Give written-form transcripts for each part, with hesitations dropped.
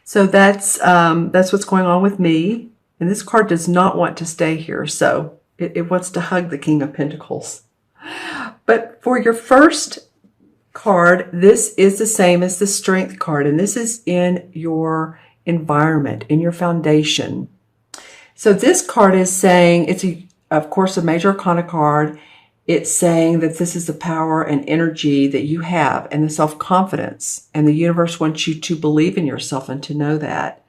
So that's what's going on with me. And this card does not want to stay here. So it wants to hug the King of Pentacles. But for your first card, this is the same as the Strength card. And this is in your environment, in your foundation. So this card is saying, it's of course a Major Arcana card. It's saying that this is the power and energy that you have and the self-confidence. And the universe wants you to believe in yourself and to know that.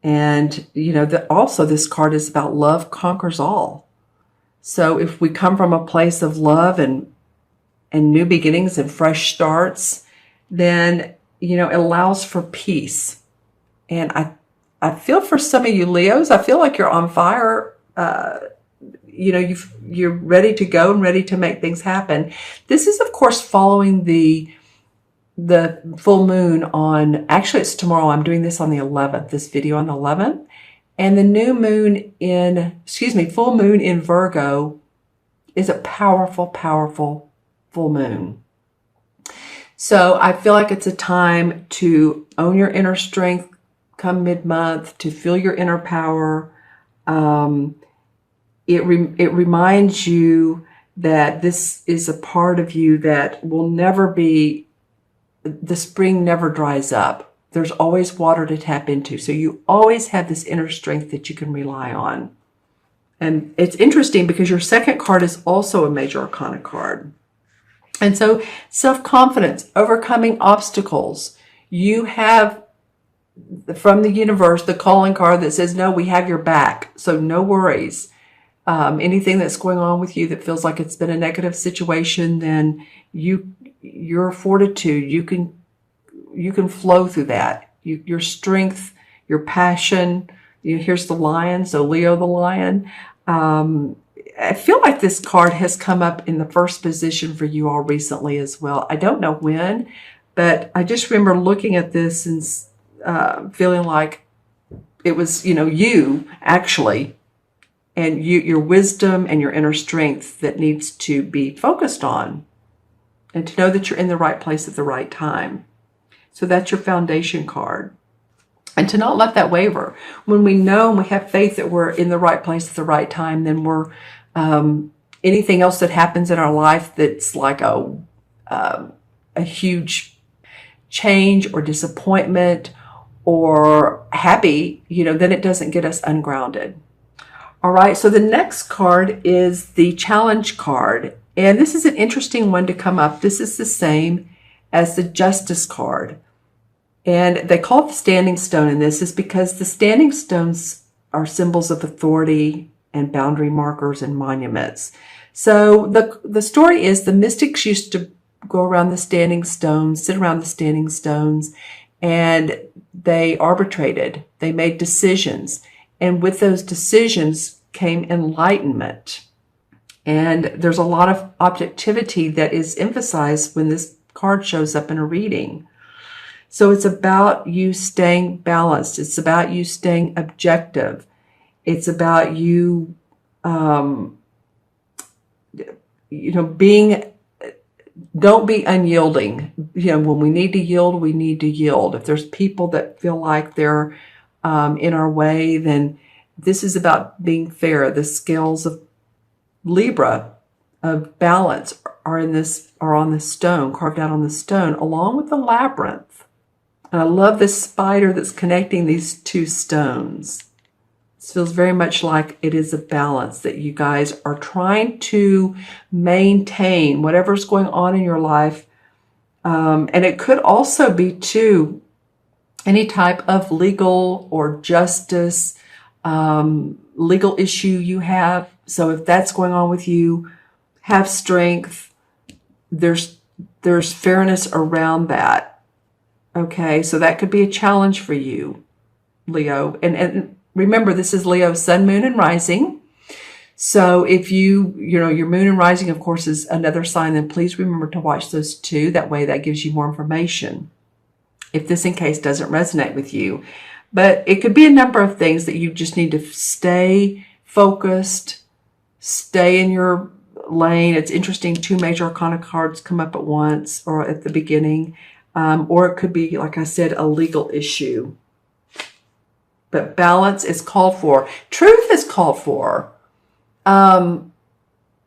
And, you know, that also this card is about love conquers all. So if we come from a place of love and new beginnings and fresh starts, then, you know, it allows for peace. And I feel for some of you Leos, I feel like you're on fire. You know, you're ready to go and ready to make things happen. This is, of course, following the full moon on, actually it's tomorrow. I'm doing this on the 11th, this video on the 11th. And the new moon full moon in Virgo is a powerful, powerful full moon. So I feel like it's a time to own your inner strength come mid-month, to feel your inner power. It reminds you that this is a part of you that will never be, the spring never dries up. There's always water to tap into. So you always have this inner strength that you can rely on. And it's interesting because your second card is also a Major Arcana card. And so self-confidence, overcoming obstacles. You have from the universe the calling card that says, no, we have your back. So no worries. Anything that's going on with you that feels like it's been a negative situation, then your fortitude, you can flow through that. Your strength, your passion. Here's the lion, so Leo the lion. I feel like this card has come up in the first position for you all recently as well. I don't know when, but I just remember looking at this and feeling like it was, you know, you actually, and your wisdom and your inner strength that needs to be focused on, and to know that you're in the right place at the right time. So that's your foundation card. And to not let that waver. When we know and we have faith that we're in the right place at the right time, then we're, anything else that happens in our life that's like a huge change or disappointment or happy, you know, then it doesn't get us ungrounded. All right, so the next card is the challenge card. And this is an interesting one to come up. This is the same as the Justice card. And they call it the standing stone in this is because the standing stones are symbols of authority and boundary markers and monuments. So the story is the mystics used to go around the standing stones, sit around the standing stones, and they arbitrated. They made decisions. And with those decisions came enlightenment. And there's a lot of objectivity that is emphasized when this card shows up in a reading. So it's about you staying balanced. It's about you staying objective. It's about you, don't be unyielding. You know, when we need to yield, we need to yield. If there's people that feel like they're in our way, then this is about being fair. The scales of Libra of balance are on the stone, carved out on the stone, along with the labyrinth. And I love this spider that's connecting these two stones. This feels very much like it is a balance that you guys are trying to maintain whatever's going on in your life. And it could also be, too, any type of legal or justice, legal issue you have. So if that's going on with you, have strength. There's fairness around that. Okay, so that could be a challenge for you, Leo. And remember, this is Leo, sun, moon, and rising. So if your moon and rising, of course, is another sign, then please remember to watch those two. That way that gives you more information if this in case doesn't resonate with you. But it could be a number of things that you just need to stay focused, stay in your lane. It's interesting, two Major Arcana cards come up at once or at the beginning. Or it could be, like I said, a legal issue. but balance is called for. Truth is called for.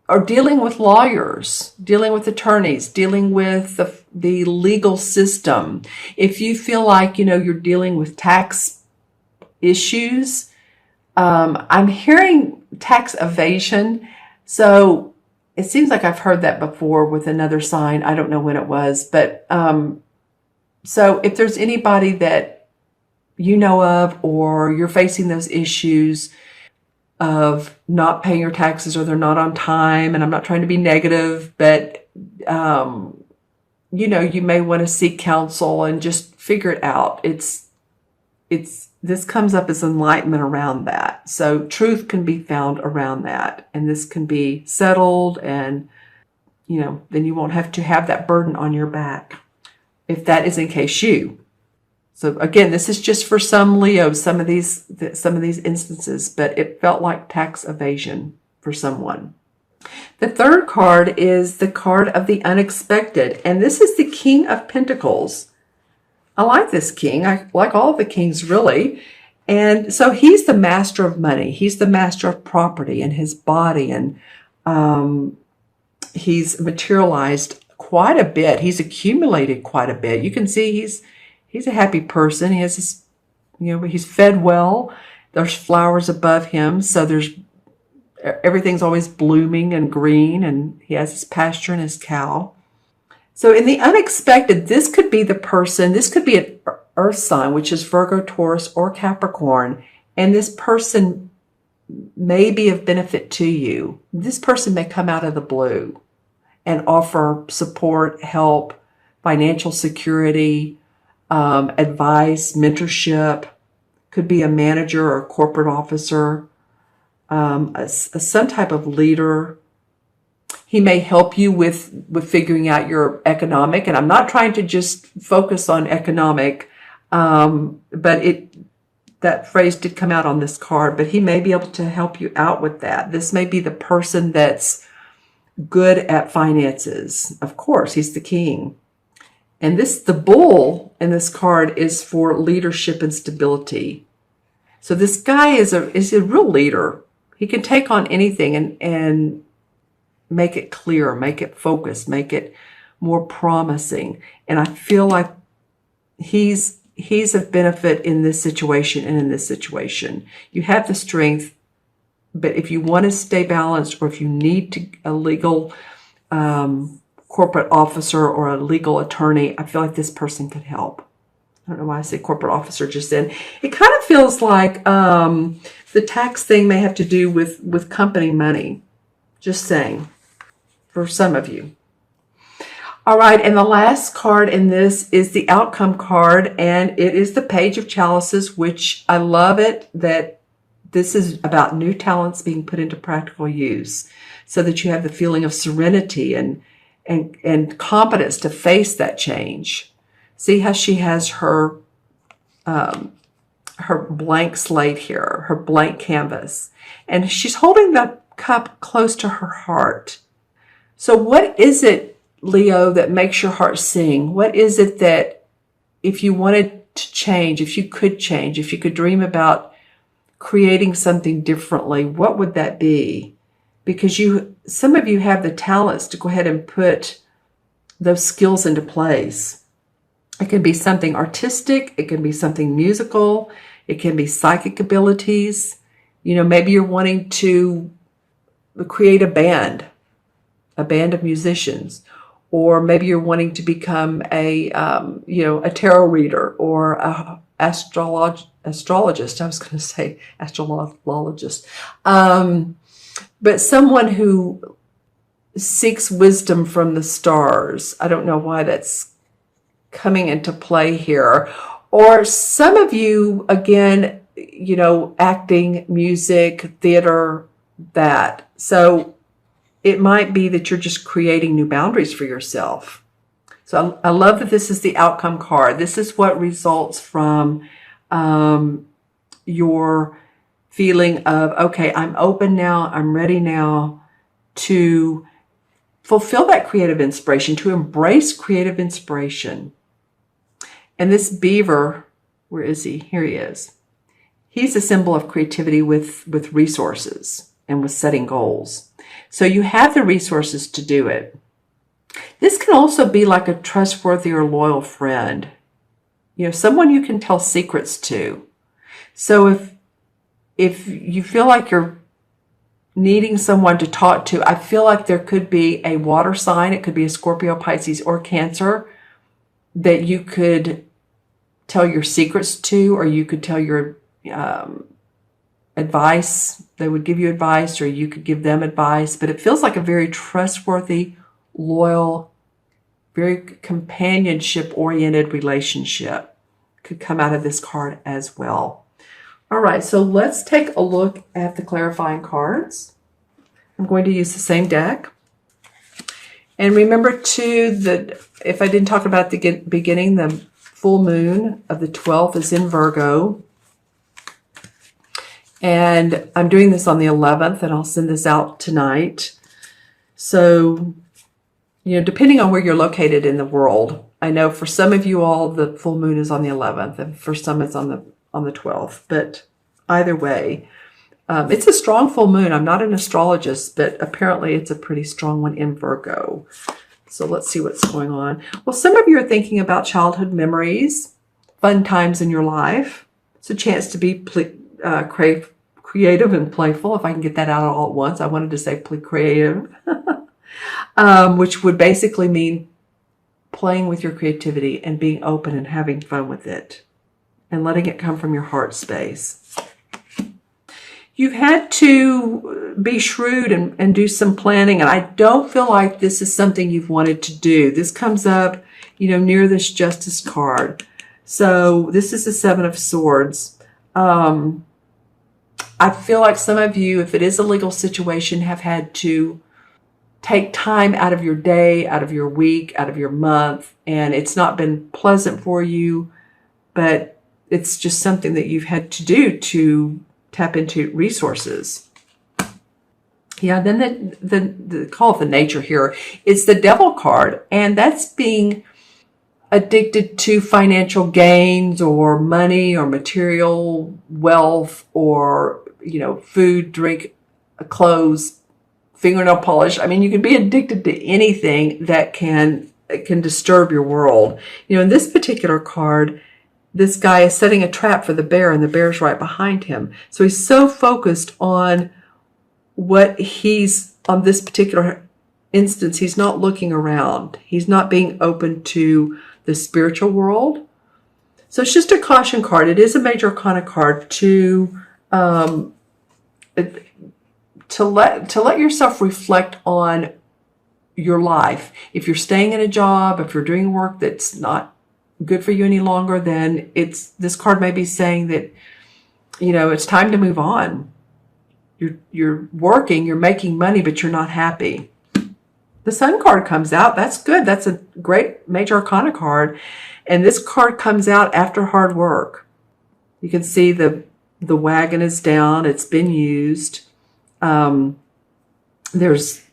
Or dealing with lawyers, dealing with attorneys, dealing with the legal system. If you feel like, you're dealing with tax issues, I'm hearing tax evasion. So it seems like I've heard that before with another sign. I don't know when it was, but so if there's anybody that you know of, or you're facing those issues of not paying your taxes, or they're not on time, and I'm not trying to be negative, but you may want to seek counsel and just figure it out. This comes up as enlightenment around that. So truth can be found around that, and this can be settled, and then you won't have to have that burden on your back, if that is in case you. So again, this is just for some Leos, some of these instances, but it felt like tax evasion for someone. The third card is the card of the unexpected, and this is the King of Pentacles. I like this king. I like all of the kings, really. And so he's the master of money. He's the master of property and his body, and he's materialized quite a bit. He's accumulated quite a bit. You can see he's a happy person. He has this, he's fed well. There's flowers above him. So everything's always blooming and green, and he has his pasture and his cow. So in the unexpected, this could be the person, this could be an earth sign, which is Virgo, Taurus, or Capricorn. And this person may be of benefit to you. This person may come out of the blue and offer support, help, financial security, advice, mentorship. Could be a manager or a corporate officer, some type of leader. He may help you with figuring out your economic, and I'm not trying to just focus on economic, but that phrase did come out on this card, but he may be able to help you out with that. This may be the person that's good at finances. Of course, he's the king. And the bull in this card is for leadership and stability. So this guy is a real leader. He can take on anything and make it clear, make it focused, make it more promising. And I feel like he's of benefit in this situation and in this situation. You have the strength, but if you want to stay balanced, or if you need a legal corporate officer or a legal attorney, I feel like this person could help. I don't know why I say corporate officer just then. It kind of feels like the tax thing may have to do with company money. Just saying, for some of you. All right, and the last card in this is the outcome card, and it is the Page of Chalices, which I love it that this is about new talents being put into practical use, so that you have the feeling of serenity and competence to face that change. See how she has her blank slate here, her blank canvas, and she's holding the cup close to her heart. So what is it, Leo, that makes your heart sing? What is it that, if you wanted to change, if you could dream about creating something differently, what would that be? Because some of you have the talents to go ahead and put those skills into place. It can be something artistic. It can be something musical. It can be psychic abilities. Maybe you're wanting to create a band of musicians, or maybe you're wanting to become a tarot reader or a astrologist. I was going to say astrologist, but someone who seeks wisdom from the stars. I don't know why that's coming into play here. Or some of you, again, acting, music, theater, that. So it might be that you're just creating new boundaries for yourself. So I love that this is the outcome card. This is what results from your feeling of, okay, I'm open now, I'm ready now to fulfill that creative inspiration, to embrace creative inspiration. And this beaver, where is he? Here he is. He's a symbol of creativity with resources and with setting goals. So you have the resources to do it. This can also be like a trustworthy or loyal friend. Someone you can tell secrets to. So if you feel like you're needing someone to talk to, I feel like there could be a water sign. It could be a Scorpio, Pisces, or Cancer that you could tell your secrets to, or you could tell your advice. They would give you advice, or you could give them advice. But it feels like a very trustworthy, loyal, very companionship-oriented relationship could come out of this card as well. All right, so let's take a look at the clarifying cards. I'm going to use the same deck. And remember, too, that if I didn't talk about at the beginning, the full moon of the 12th is in Virgo. And I'm doing this on the 11th, and I'll send this out tonight. So, depending on where you're located in the world, I know for some of you all, the full moon is on the 11th, and for some it's on the 12th. But either way, it's a strong full moon. I'm not an astrologist, but apparently it's a pretty strong one in Virgo. So let's see what's going on. Well, some of you are thinking about childhood memories, fun times in your life. It's a chance to be creative and playful, if I can get that out all at once. I wanted to say creative, which would basically mean playing with your creativity and being open and having fun with it and letting it come from your heart space. You've had to be shrewd and do some planning, and I don't feel like this is something you've wanted to do. This comes up, near this Justice card. So this is the Seven of Swords. I feel like some of you, if it is a legal situation, have had to take time out of your day, out of your week, out of your month, and it's not been pleasant for you, but it's just something that you've had to do to tap into resources. Yeah, then the call of the nature here is the Devil card, and that's being addicted to financial gains or money or material wealth or, food, drink, clothes, fingernail polish. I mean, you can be addicted to anything that can disturb your world. In this particular card, this guy is setting a trap for the bear, and the bear's right behind him. So he's so focused on what on this particular instance, he's not looking around. He's not being open to the spiritual world. So it's just a caution card. It is a major arcana card to let yourself reflect on your life. If you're staying in a job, if you're doing work that's not good for you any longer, then this card may be saying that, it's time to move on. You're working, you're making money, but you're not happy. The Sun card comes out. That's good. That's a great major arcana card. And this card comes out after hard work. You can see the wagon is down. It's been used. There's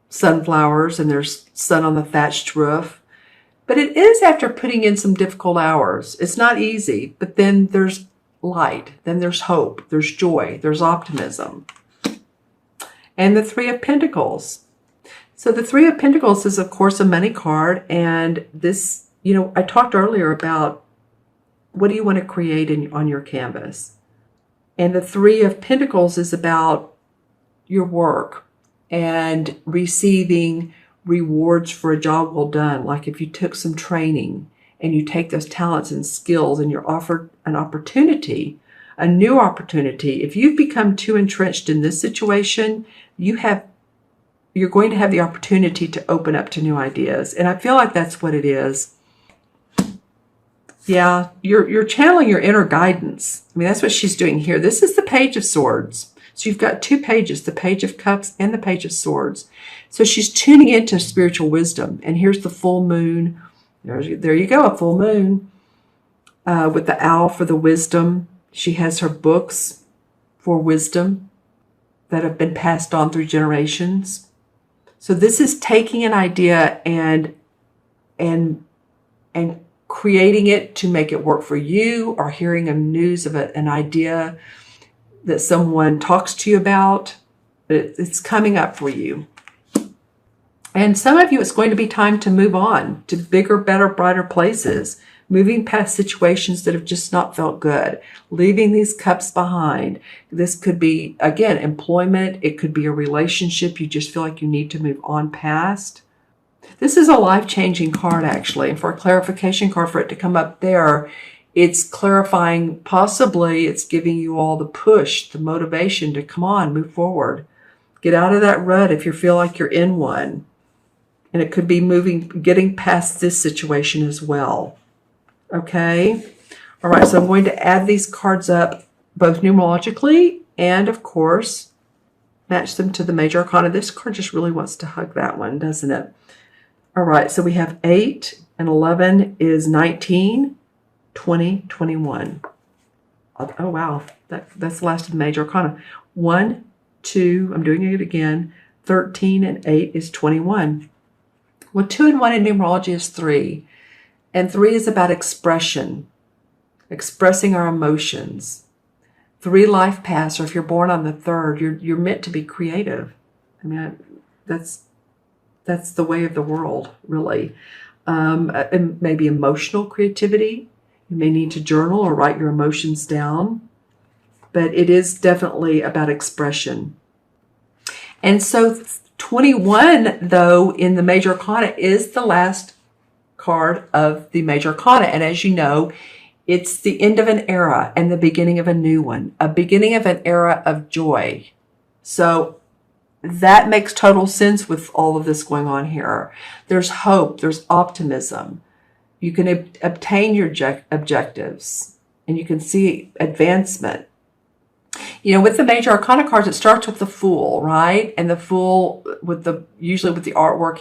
sunflowers and there's sun on the thatched roof. But it is after putting in some difficult hours. It's not easy, but then there's light. Then there's hope. There's joy. There's optimism. And the Three of Pentacles. So the Three of Pentacles is, of course, a money card. And this, I talked earlier about what do you want to create on your canvas. And the Three of Pentacles is about your work and receiving rewards for a job well done. Like if you took some training and you take those talents and skills and you're offered an opportunity, a new opportunity. If you've become too entrenched in this situation, you're going to have the opportunity to open up to new ideas. And I feel like that's what it is. Yeah, you're channeling your inner guidance. I mean, that's what she's doing here. This is the Page of Swords. So you've got two pages, the Page of Cups and the Page of Swords. So she's tuning into spiritual wisdom. And here's the full moon. There you go, a full moon with the owl for the wisdom. She has her books for wisdom that have been passed on through generations. So this is taking an idea and creating it to make it work for you, or hearing a news of an idea that someone talks to you about. It's coming up for you. And some of you, it's going to be time to move on to bigger, better, brighter places, moving past situations that have just not felt good, leaving these cups behind. This could be, again, employment. It could be a relationship you just feel like you need to move on past. This is a life-changing card, actually. And for a clarification card, for it to come up there, it's clarifying, possibly it's giving you all the push, the motivation to come on, move forward. Get out of that rut if you feel like you're in one. And it could be getting past this situation as well. Okay? All right, so I'm going to add these cards up both numerologically and, of course, match them to the major arcana. This card just really wants to hug that one, doesn't it? All right, so we have 8 and 11 is 19, 20, 21. Oh, wow. That's the last of the major arcana. 1, 2, I'm doing it again. 13 and 8 is 21. Well, 2 and 1 in numerology is 3. And 3 is about expression, expressing our emotions. 3 life paths, or if you're born on the 3rd, you're meant to be creative. I mean, that's the way of the world, really. And maybe emotional creativity. You may need to journal or write your emotions down. But it is definitely about expression. And so 21, though, in the major arcana is the last card of the major arcana. And as you know, it's the end of an era and the beginning of a new one, a beginning of an era of joy. So that makes total sense with all of this going on here. There's hope, there's optimism. You can obtain your objectives, and you can see advancement. You know, with the major arcana cards, it starts with the Fool, right? And the Fool, usually with the artwork,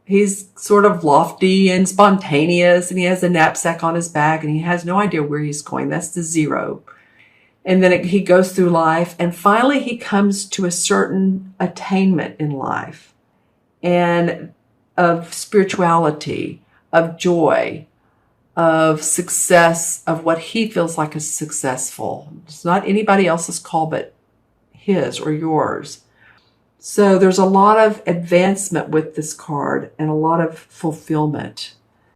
he's sort of lofty and spontaneous, and he has a knapsack on his back, and he has no idea where he's going. That's the 0. And then he goes through life, and finally he comes to a certain attainment in life, and of spirituality, of joy, of success, of what he feels like is successful. It's not anybody else's call but his or yours. So there's a lot of advancement with this card and a lot of fulfillment.